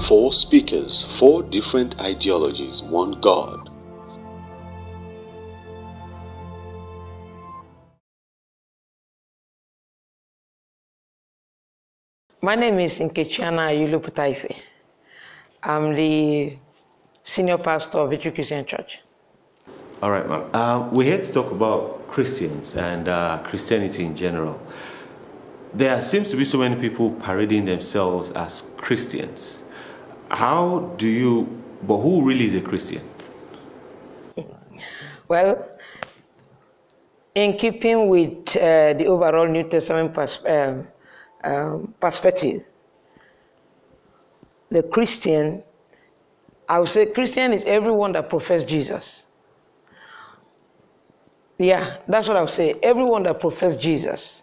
4 speakers, 4 different ideologies, one God. My name is Nkechi Anayo-Ilupotaife. I'm the senior pastor of Victory Christian Church. All right, ma'am. We're here to talk about Christians and Christianity in general. There seems to be so many people parading themselves as Christians. But who really is a Christian? Well, in keeping with the overall New Testament perspective, the Christian, I would say Christian is everyone that professes Jesus. Yeah, that's what I would say. Everyone that professes Jesus.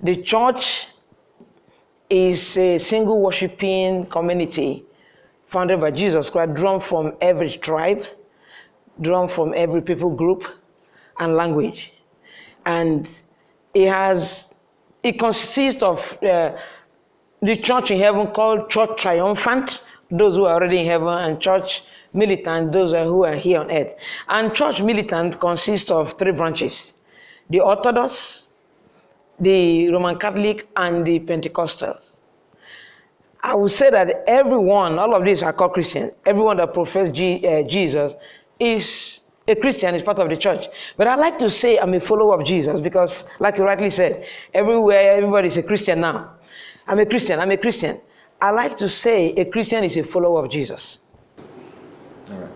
The church is a single worshiping community founded by Jesus Christ, drawn from every tribe, drawn from every people group and language. And it consists of the church in heaven called church triumphant, those who are already in heaven, and church militant, those who are here on earth. And church militant consists of 3 branches: the Orthodox, the Roman Catholic, and the Pentecostals. I would say that everyone, all of these are called Christians. Everyone that professes Jesus is a Christian, is part of the church. But I like to say I'm a follower of Jesus because, like you rightly said, everywhere, everybody is a Christian now. I'm a Christian. I like to say a Christian is a follower of Jesus. All right.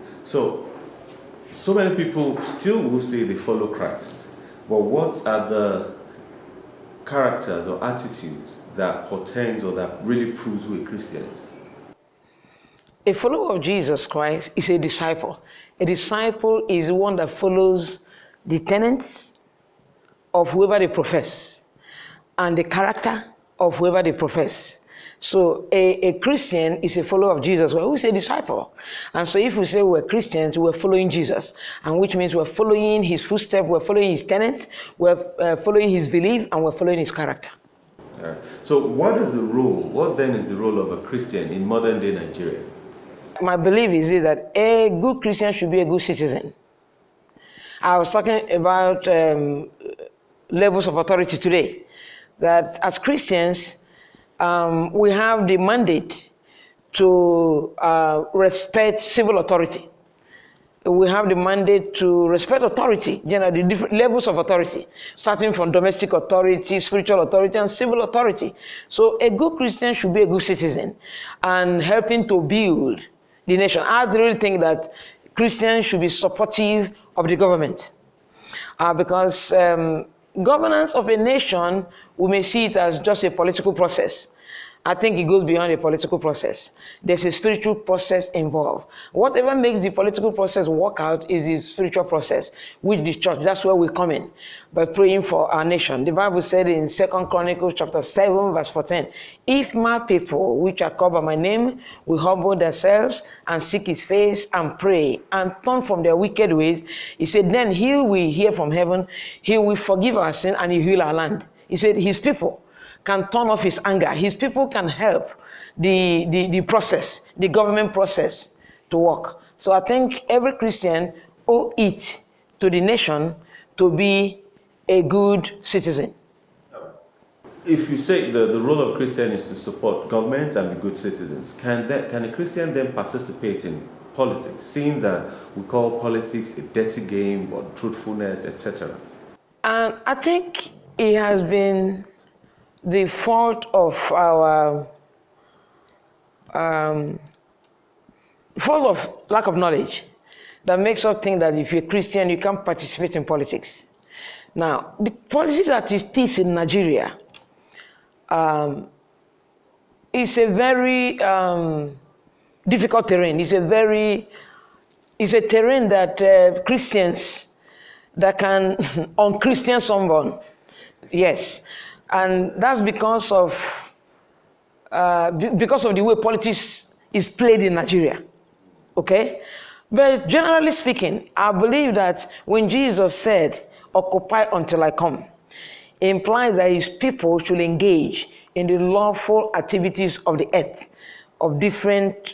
So many people still will say they follow Christ. But what are the characters or attitudes that portends or that really proves who a Christian is? A follower of Jesus Christ is a disciple. A disciple is one that follows the tenets of whoever they profess and the character of whoever they profess. So a Christian is a follower of Jesus, well, who's a disciple. And so if we say we're Christians, we're following Jesus, and which means we're following his footsteps, we're following his tenets, we're following his belief, and we're following his character. All right. So what then is the role of a Christian in modern day Nigeria? My belief is that a good Christian should be a good citizen. I was talking about levels of authority today, that as Christians, we have the mandate to respect civil authority. We have the mandate to respect authority, the different levels of authority, starting from domestic authority, spiritual authority, and civil authority. So a good Christian should be a good citizen and helping to build the nation. I really think that Christians should be supportive of the government because governance of a nation, we may see it as just a political process. I think it goes beyond a political process. There's a spiritual process involved. Whatever makes the political process work out is the spiritual process, which the church, that's where we come in, by praying for our nation. The Bible said in 2 Chronicles chapter 7, verse 14, if my people, which are called by my name, will humble themselves and seek his face and pray and turn from their wicked ways, he said, then he will hear from heaven, he will forgive our sin and he will heal our land. He said his people can turn off his anger. His people can help the process, the government process to work. So I think every Christian owe it to the nation to be a good citizen. If you say the role of Christian is to support government and be good citizens, can a Christian then participate in politics, seeing that we call politics a dirty game or truthfulness, etc.? And I think it has been the fault of our fault of lack of knowledge that makes us think that if you're a Christian, you can't participate in politics. Now, the politics that is teach in Nigeria is a very difficult terrain. It's a terrain that Christians that can un-Christian someone. Yes. And that's because of the way politics is played in Nigeria, okay? But generally speaking, I believe that when Jesus said, occupy until I come, implies that his people should engage in the lawful activities of the earth of different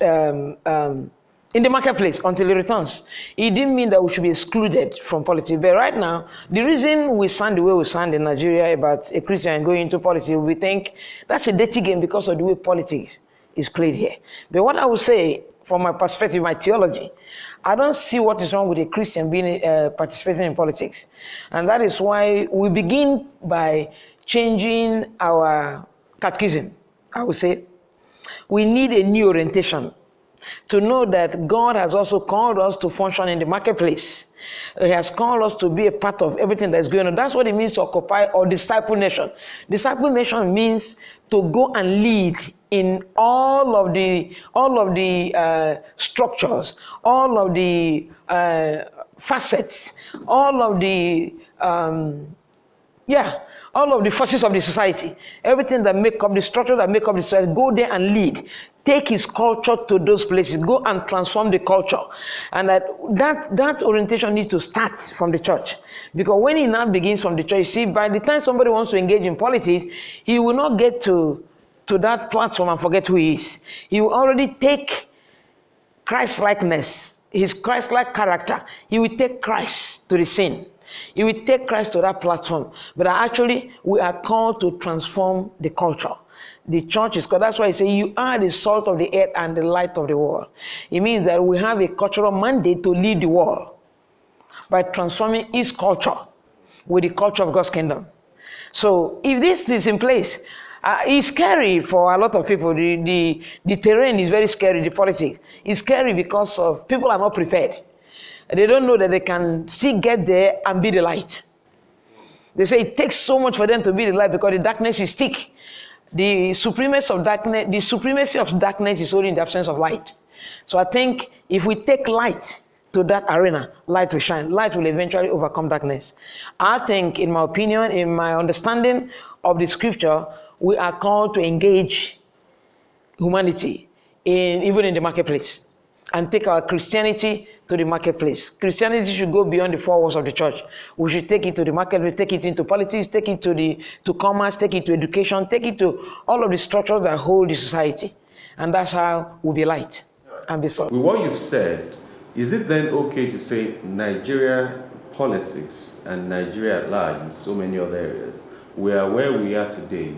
in the marketplace until he returns. It didn't mean that we should be excluded from politics. But right now, the reason we sound the way we sound in Nigeria about a Christian going into politics, we think that's a dirty game because of the way politics is played here. But what I would say, from my perspective, my theology, I don't see what is wrong with a Christian being participating in politics. And that is why we begin by changing our catechism. I would say we need a new orientation to know that God has also called us to function in the marketplace. He has called us to be a part of everything that's going on. That's what it means to occupy or disciple nation. Disciple nation means to go and lead in all of the structures, all of the facets, all of the all of the forces of the society, everything that make up the structure that make up the society. Go there and lead. Take his culture to those places. Go and transform the culture. And that orientation needs to start from the church. Because when it now begins from the church, see, by the time somebody wants to engage in politics, he will not get to that platform and forget who he is. He will already take Christ-likeness, his Christ-like character. He will take Christ to the scene. He will take Christ to that platform. But actually, we are called to transform the culture. The church is called. That's why I say you are the salt of the earth and the light of the world. It means that we have a cultural mandate to lead the world by transforming its culture with the culture of God's kingdom. So if this is in place, it's scary for a lot of people. The terrain is very scary, the politics. It's scary because of people are not prepared. They don't know that they can still get there and be the light. They say it takes so much for them to be the light because the darkness is thick. The supremacy of darkness is only in the absence of light. So I think if we take light to that arena, light will shine. Light will eventually overcome darkness. I think, in my opinion, in my understanding of the scripture, we are called to engage humanity even in the marketplace and take our Christianity to the marketplace. Christianity should go beyond the four walls of the church. We should take it to the marketplace, take it into politics, take it to commerce, take it to education, take it to all of the structures that hold the society. And that's how we'll be light and be salt. With what you've said, is it then okay to say Nigeria politics and Nigeria at large in so many other areas, we are where we are today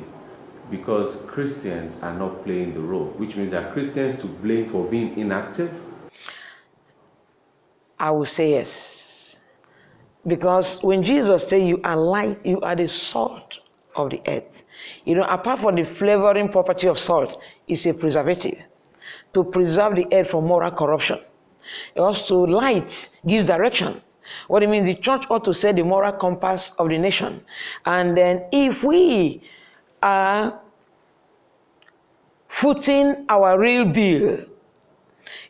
because Christians are not playing the role, which means that Christians to blame for being inactive? I will say yes. Because when Jesus said you are light, you are the salt of the earth. You know, apart from the flavoring property of salt, it's a preservative to preserve the earth from moral corruption. Also, light gives direction. What it means, the church ought to set the moral compass of the nation. And then if we are footing our real bill,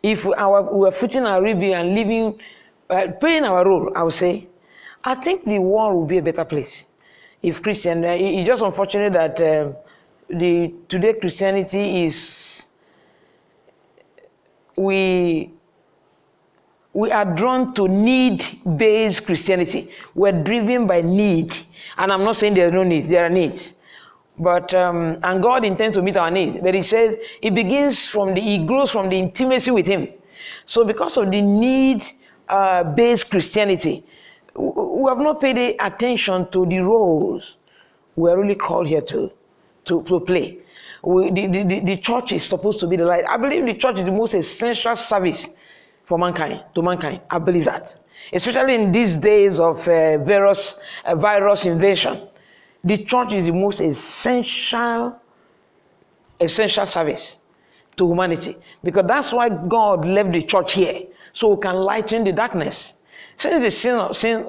if we are footing our real bill and living, playing our role, I would say, I think the world will be a better place. If Christian, it's just unfortunate that today Christianity is, we are drawn to need-based Christianity. We're driven by need. And I'm not saying there's no needs, there are needs. But, and God intends to meet our needs. But he says it grows from the intimacy with him. So because of the need-based Christianity, we have not paid attention to the roles we are really called here to play. The church is supposed to be the light. I believe the church is the most essential service for mankind, to mankind. I believe that. Especially in these days of virus invasion. The church is the most essential service to humanity. Because that's why God left the church here. So we can lighten the darkness. Since the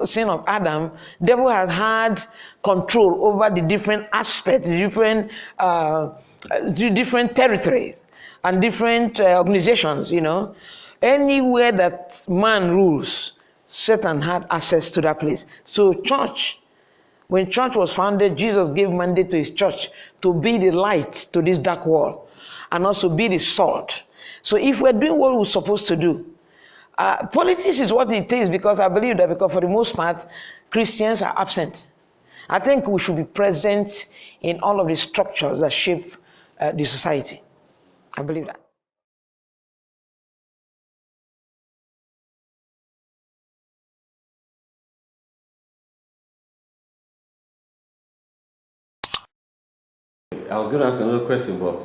sin of Adam, the devil has had control over the different aspects, the different territories and different organizations, you know. Anywhere that man rules, Satan had access to that place. So church, when church was founded, Jesus gave mandate to his church to be the light to this dark world and also be the salt. So if we're doing what we're supposed to do, politics is what it is, because I believe that because for the most part, Christians are absent. I think we should be present in all of the structures that shape the society. I believe that. I was going to ask another question, but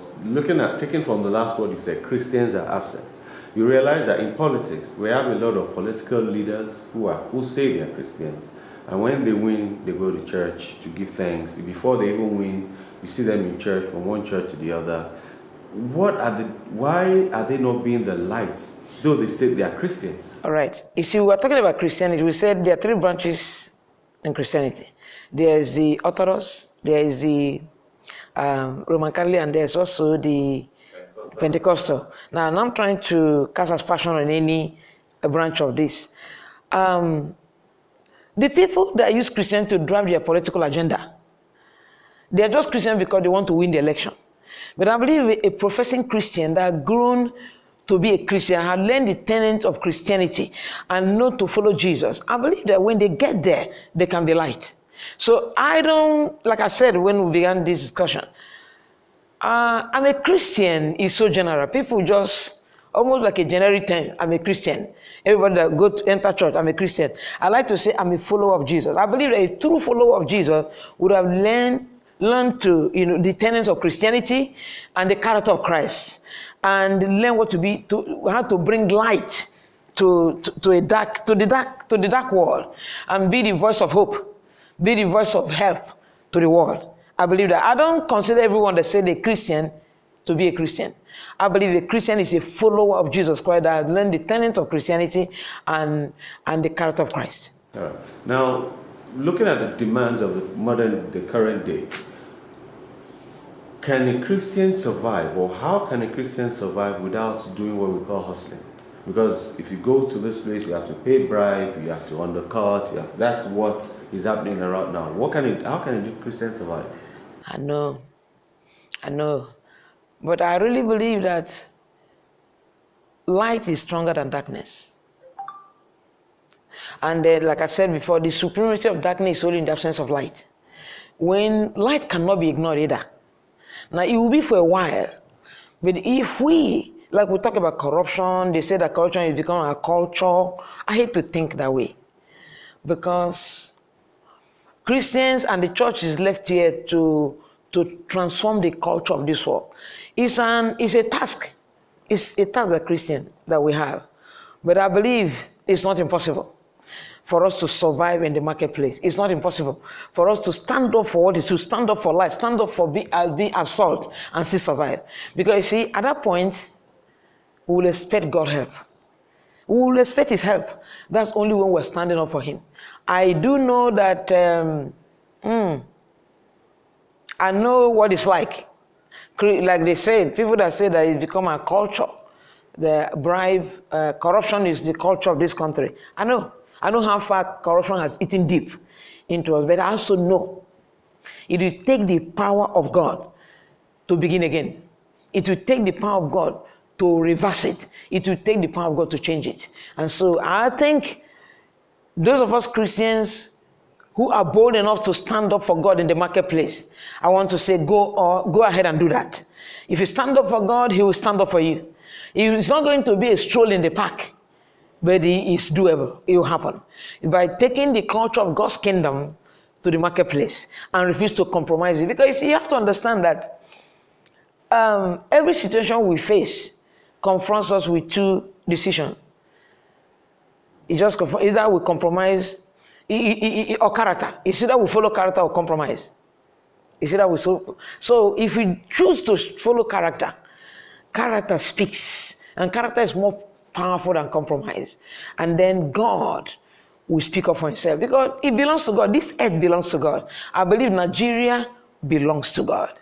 taking from the last word you said, Christians are absent. You realize that in politics, we have a lot of political leaders who say they are Christians, and when they win, they go to church to give thanks. Before they even win, you see them in church from one church to the other. Why are they not being the lights, though they say they are Christians? All right. You see, we're talking about Christianity. We said there are three branches in Christianity. There is the Orthodox, there is the Roman Catholic, and there's also the Pentecostal. Now, I'm not trying to cast aspersion on any branch of this. The people that use Christianity to drive their political agenda, they are just Christians because they want to win the election. But I believe a professing Christian that has grown to be a Christian, have learned the tenets of Christianity and know to follow Jesus, I believe that when they get there, they can be light. So I don't, like I said when we began this discussion, I'm a Christian is so general. People just, almost like a generic term, I'm a Christian. Everybody that go to enter church, I'm a Christian. I like to say I'm a follower of Jesus. I believe that a true follower of Jesus would have learned to, the tenets of Christianity and the character of Christ, and learn how to bring light to the dark world, and be the voice of hope, be the voice of help to the world. I believe that. I don't consider everyone that said a Christian to be a Christian. I believe a Christian is a follower of Jesus Christ that has learned the tenets of Christianity and the character of Christ. All right. Now, looking at the demands of the current day, can a Christian survive, or how can a Christian survive without doing what we call hustling? Because if you go to this place, you have to pay bribe, you have to undercut, that's what is happening around now. How can a Christian survive? I know. But I really believe that light is stronger than darkness. And like I said before, the supremacy of darkness is only in the absence of light. When light cannot be ignored either. Now, it will be for a while. But if we talk about corruption, they say that corruption is becoming a culture. I hate to think that way. Because Christians and the church is left here to transform the culture of this world. It's a task. It's a task that Christian that we have. But I believe it's not impossible for us to survive in the marketplace. It's not impossible for us to stand up for what is to stand up for life, stand up for being assaulted and still survive. Because you see, at that point, we will expect God's help. We will expect His help. That's only when we're standing up for Him. I do know that, I know what it's like. Like they said, people that say that it's become a culture, the bribe, corruption is the culture of this country. I know how far corruption has eaten deep into us, but I also know it will take the power of God to begin again. It will take the power of God to reverse it. It will take the power of God to change it. And so I think those of us Christians who are bold enough to stand up for God in the marketplace, I want to say go ahead and do that. If you stand up for God, He will stand up for you. It's not going to be a stroll in the park, but it is doable. It will happen. By taking the culture of God's kingdom to the marketplace and refuse to compromise it. Because you have to understand that every situation we face confronts us with two decisions. Either we compromise or character. It's either we follow character or compromise. It's either we so if we choose to follow character, character speaks, and character is more powerful than compromise. And then God will speak up for Himself because it belongs to God. This earth belongs to God. I believe Nigeria belongs to God,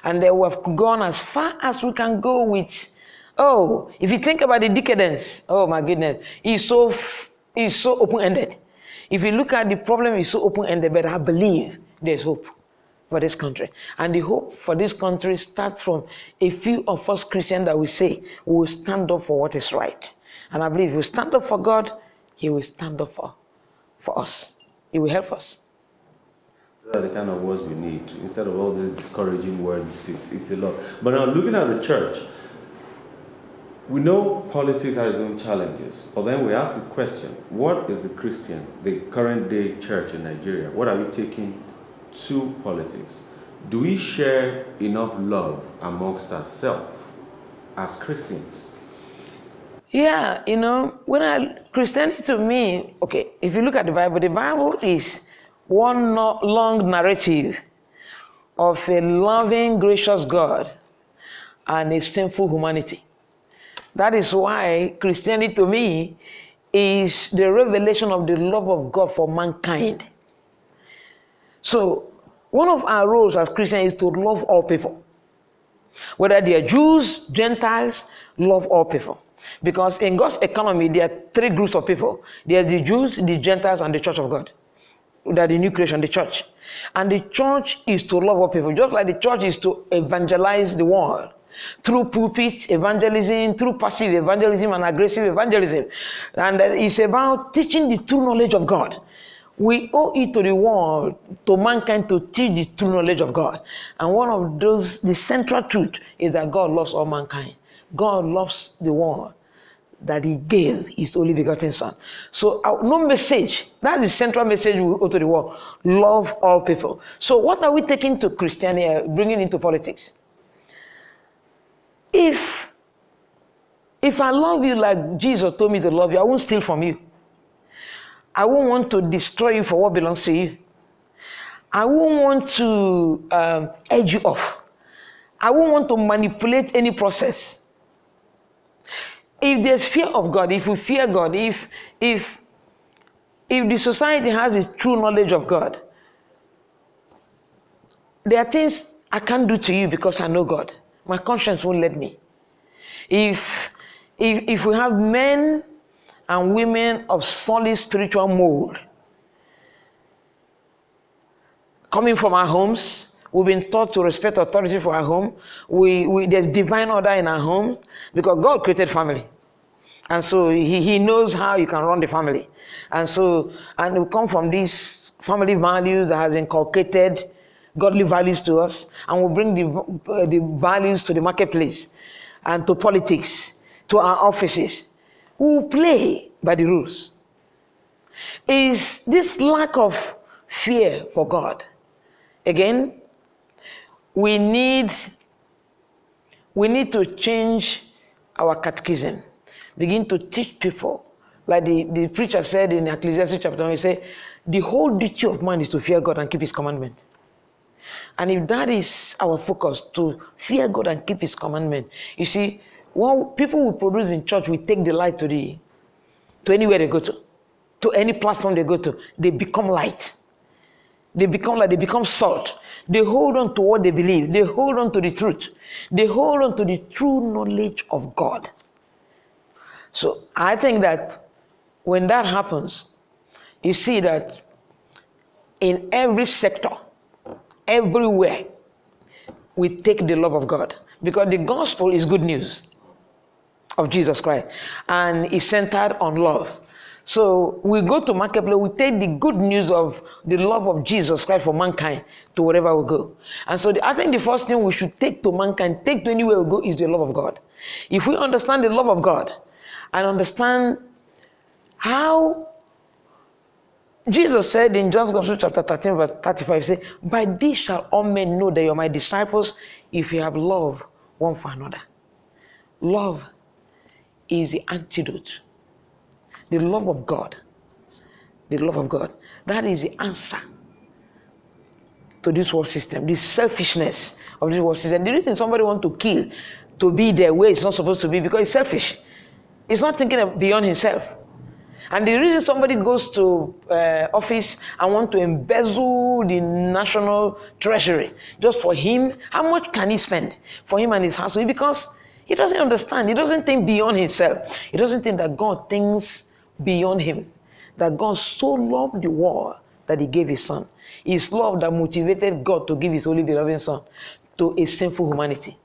and we have gone as far as we can go with. If you think about the decadence, oh my goodness, it's so open-ended. If you look at the problem, it's so open-ended, but I believe there's hope for this country. And the hope for this country starts from a few of us Christians that we say we will stand up for what is right. And I believe if we stand up for God, He will stand up for us. He will help us. Those are the kind of words we need. Instead of all these discouraging words, it's a lot. But now looking at the church, we know politics has its own challenges, but then we ask a question: what is the current day church in Nigeria? What are we taking to politics? Do we share enough love amongst ourselves as Christians? Yeah, Christianity to me, okay, if you look at the Bible is one long narrative of a loving, gracious God and a sinful humanity. That is why Christianity to me is the revelation of the love of God for mankind. So, one of our roles as Christians is to love all people. Whether they are Jews, Gentiles, love all people. Because in God's economy, there are three groups of people. There are the Jews, the Gentiles, and the Church of God. That the new creation, the church. And the church is to love all people, just like the church is to evangelize the world. Through pulpit evangelism, through passive evangelism and aggressive evangelism. And it's about teaching the true knowledge of God. We owe it to the world, to mankind, to teach the true knowledge of God. And one of those, the central truth is that God loves all mankind. God loves the world, that he gave his only begotten son. So no message, that's the central message we owe to the world. Love all people. So what are we taking to Christianity, bringing into politics? If I love you like Jesus told me to love you, I won't steal from you. I won't want to destroy you for what belongs to you. I won't want to edge you off. I won't want to manipulate any process. If there's fear of God, if we fear God, if the society has a true knowledge of God, there are things I can't do to you because I know God. My conscience won't let me. If we have men and women of solid spiritual mold coming from our homes, we've been taught to respect authority for our home. There's divine order in our home because God created family. And so he knows how you can run the family. And we come from these family values that has inculcated godly values to us, and we bring the values to the marketplace and to politics, to our offices. We will play by the rules. Is this lack of fear for God? Again, we need to change our catechism. Begin to teach people, like the preacher said in Ecclesiastes chapter 1, he said, the whole duty of man is to fear God and keep his commandments. And if that is our focus, to fear God and keep his commandment, you see, what people will produce in church will take the light to anywhere they go to any platform they go to. They become light. They become light, they become salt. They hold on to what they believe. They hold on to the truth. They hold on to the true knowledge of God. So I think that when that happens, you see that in every sector, everywhere, we take the love of God. Because the gospel is good news of Jesus Christ. And it's centered on love. So we go to marketplace, we take the good news of the love of Jesus Christ for mankind to wherever we go. And so I think the first thing we should take to mankind, take to anywhere we go, is the love of God. If we understand the love of God and understand how Jesus said in John's Gospel chapter 13 verse 35, he said, by this shall all men know that you are my disciples if you have love one for another. Love is the antidote. The love of God. The love of God. That is the answer to this world system, this selfishness of this world system. The reason somebody wants to kill, to be their way it's not supposed to be, because it's selfish. It's not thinking of beyond himself. And the reason somebody goes to office and want to embezzle the national treasury just for him, how much can he spend for him and his household? Because he doesn't understand. He doesn't think beyond himself. He doesn't think that God thinks beyond him. That God so loved the world that he gave his son. His love that motivated God to give his only beloved son to a sinful humanity.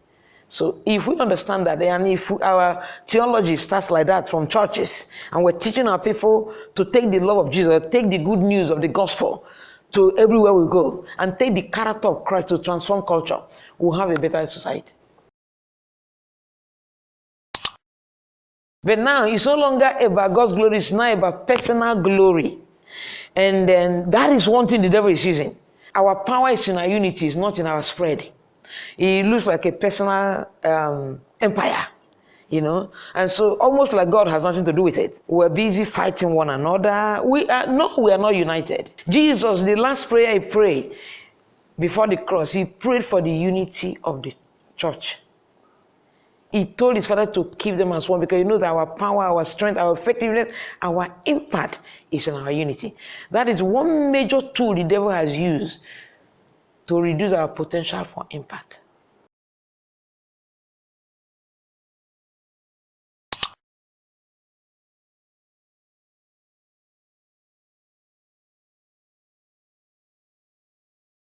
So if we understand that, and if our theology starts like that from churches, and we're teaching our people to take the love of Jesus, take the good news of the gospel to everywhere we go, and take the character of Christ to transform culture, we'll have a better society. But now it's no longer about God's glory, it's now about personal glory. And then that is one thing the devil is using. Our power is in our unity, it's not in our spread. It looks like a personal empire, you know, and so almost like God has nothing to do with it. We're busy fighting one another. We are not united. Jesus, the last prayer he prayed before the cross, he prayed for the unity of the church. He told his Father to keep them as one because he knows that our power, our strength, our effectiveness, our impact is in our unity. That is one major tool the devil has used to reduce our potential for impact.